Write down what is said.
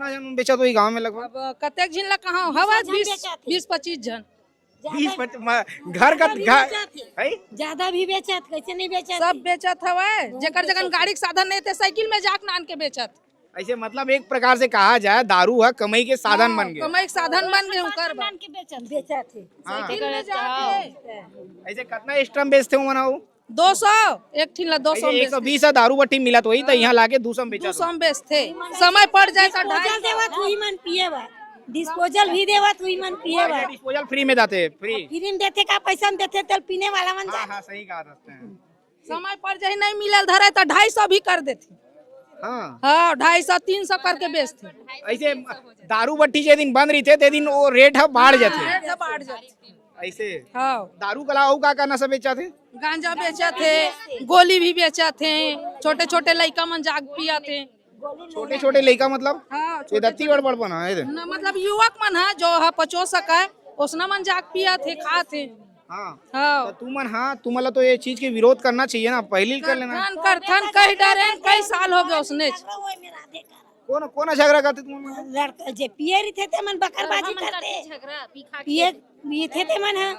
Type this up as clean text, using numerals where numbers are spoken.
कितना जन बेचा तो ये गांव में लगभग? अब कतेक झिन ला कहाँ हवा 20-25 जन 20-25 घर का है? ज्यादा भी बेचत, कैसे नहीं बेचत? सब बेचत हवे, जेकर जगन गाड़ी के साधन नहीं थे साइकिल में जाक नान के बेचत। ऐसे मतलब एक प्रकार से कहा जाए दारू है कमाई के साधन बन गए। कमाई के साधन बन गए कर के बेचत है। साइकिल में जाके ऐसे कितना स्ट्रम बेचते हो मनाओ? 200 एक ठिन ला 200 में 120 दारू बट्टी मिला तो वही तो यहाँ लाके 200 में बेचा 200 में बेचते। समय पड़ जाए तो डिस्पोजल देवत हुई मन पिए बा, डिस्पोजल भी देवत हुई मन पिए बा। डिस्पोजल फ्री में देते हैं, फ्री फ्री में देते का पैसा में देते तेल पीने वाला मन हाँ जा। हाँ सही कहा रखते हैं। समय पड़ जाए नहीं मिलल धरे तो 250 भी कर देती। हाँ हाँ 250-300 करके बेचते। ऐसे दारू बट्टी जे दिन बंद रही थे ते दिन वो रेट है बढ़ जाते रेट सब बढ़ जाती। ऐसे हाँ दारू कला हो का नशा बेचा थे? गांजा बेचा थे, गोली भी बेचा थे, छोटे छोटे लड़का मन जाग पिया थे। छोटे छोटे लड़का मतलब हाँ ये दत्ती बड़ बना है इधर। मतलब युवक मन है जो है 50 सका है उसना मन जाग पिया थे खा थे। हाँ हाँ तो तुमन हाँ तुम्हारा तो ये चीज के विरोध करना चाहिए ना, पहले ही कर लेना। करथन कई डरे कई साल हो गए उसने। कौन कौन झगड़ा करते तुम? लड़का जे पिए रही थे मन बकरबाजी करते, पिए थे मन है।